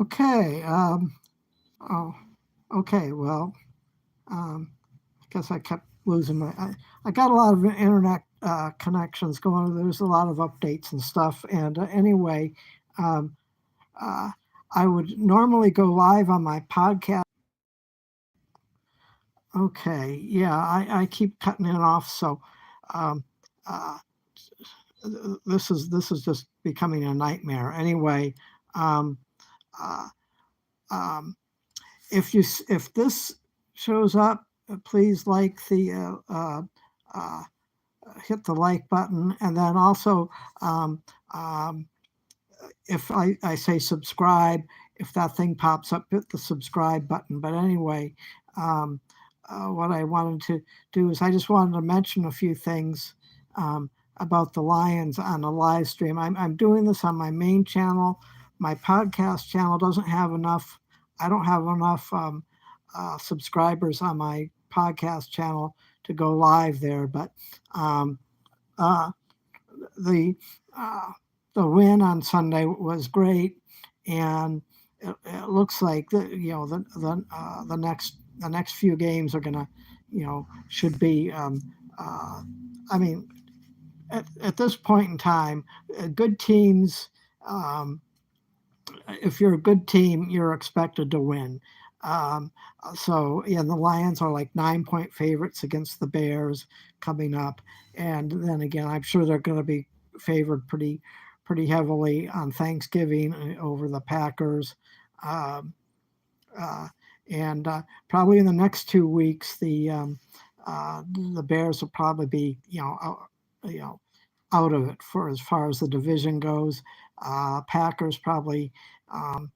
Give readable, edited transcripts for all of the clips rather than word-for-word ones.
Okay. Oh, okay. Well, I guess I kept losing I got a lot of internet connections going. There's a lot of updates and stuff. And anyway, um, uh, I would normally go live on my podcast. Okay. Yeah, I keep cutting it off. So um, uh, this is just becoming a nightmare. Anyway, um, uh, um, if this shows up, please like the uh, hit the like button, and then also um, um, if I say subscribe, if that thing pops up, hit the subscribe button. But anyway, um, what I wanted to do is I just wanted to mention a few things about the Lions on the live stream. I'm doing this on my main channel. My podcast channel doesn't have enough. I don't have enough subscribers on my podcast channel to go live there. But um, uh, the uh, the win on Sunday was great, and it looks like the next few games are gonna should be. Uh, I mean, at this point in time, good teams. Um, if you're a good team, you're expected to win. Um, so yeah, the Lions are like 9-point favorites against the Bears coming up, and then again, I'm sure they're going to be favored pretty heavily on Thanksgiving over the Packers. Um, uh, and probably in the next 2 weeks, the Bears will probably be you know out of it for as far as the division goes. Packers probably um,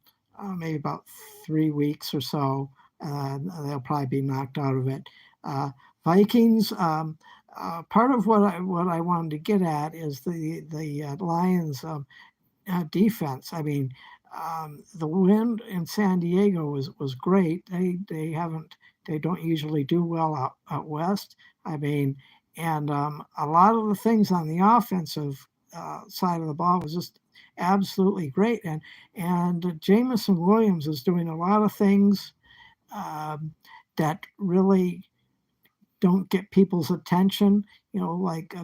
maybe about 3 weeks or so. They'll probably be knocked out of it. Uh, Vikings. Part of what I wanted to get at is the Lions defense. I mean, the wind in San Diego was great. They don't usually do well out west. I mean, and a lot of the things on the offensive side of the ball was just absolutely great. And Jamison Williams is doing a lot of things um, that really don't get people's attention, like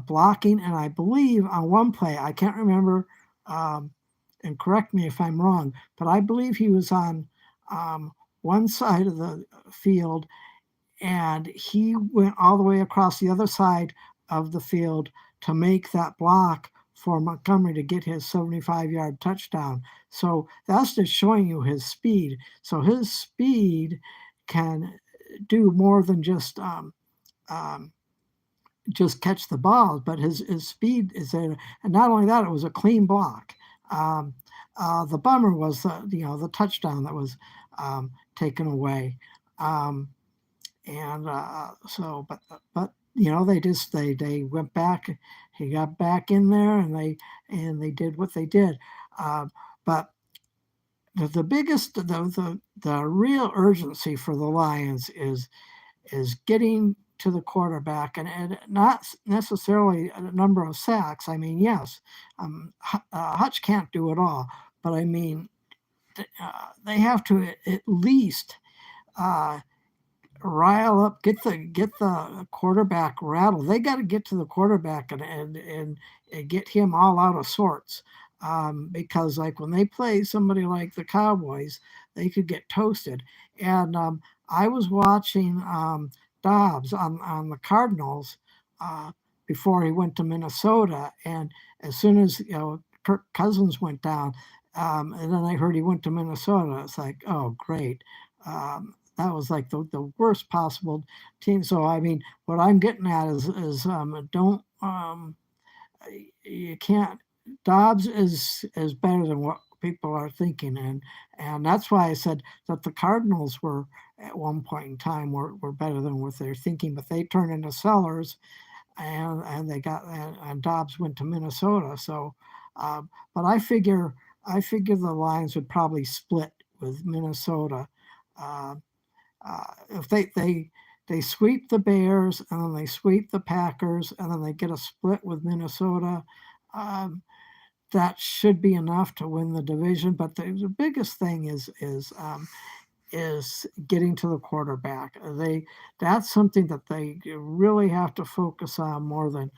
blocking. And I believe on one play, I can't remember, um, and correct me if I'm wrong, but I believe he was on um, one side of the field and he went all the way across the other side of the field to make that block for Montgomery to get his 75-yard touchdown. So that's just showing you his speed. So his speed can do more than um, just catch the balls, but his speed is there. And not only that, it was a clean block. Um, the bummer was the touchdown that was taken away. Um, and so but they went back. He got back in there, and they did what they did. But the biggest the real urgency for the Lions is getting to the quarterback, and not necessarily a number of sacks. I mean, yes, Hutch can't do it all, but I mean, they have to at least uh, rile up, get the quarterback rattled. They got to get to the quarterback and get him all out of sorts. Because like when they play somebody like the Cowboys, they could get toasted. And I was watching Dobbs on the Cardinals uh, before he went to Minnesota, and as soon as Kirk Cousins went down, and then I heard he went to Minnesota. It's like, oh great. That was like the worst possible team. So I mean, what I'm getting at is don't you can't. Dobbs is better than what people are thinking, and that's why I said that the Cardinals were at one point in time were better than what they're thinking, but they turned into sellers, and they got and Dobbs went to Minnesota. So, but I figure the Lions would probably split with Minnesota. Uh, if they sweep the Bears and then they sweep the Packers and then they get a split with Minnesota, um, that should be enough to win the division. But the biggest thing is getting to the quarterback. That's something that they really have to focus on more than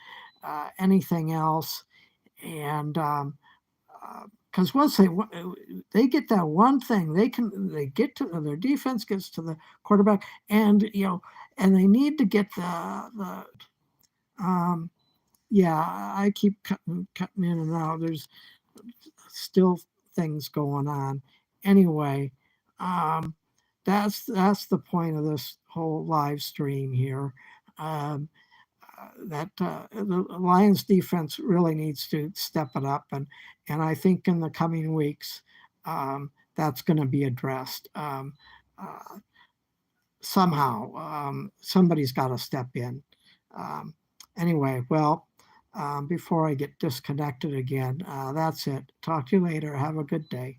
anything else. And because once they get that one thing, they get to their defense gets to the quarterback, and and they need to get the yeah. I keep cutting in and out. There's still things going on. Anyway, um, that's the point of this whole live stream here. Um, that the Lions defense really needs to step it up, and I think in the coming weeks that's going to be addressed uh, somehow. Somebody's got to step in. Um, anyway, well, before I get disconnected again, that's it. Talk to you later. Have a good day.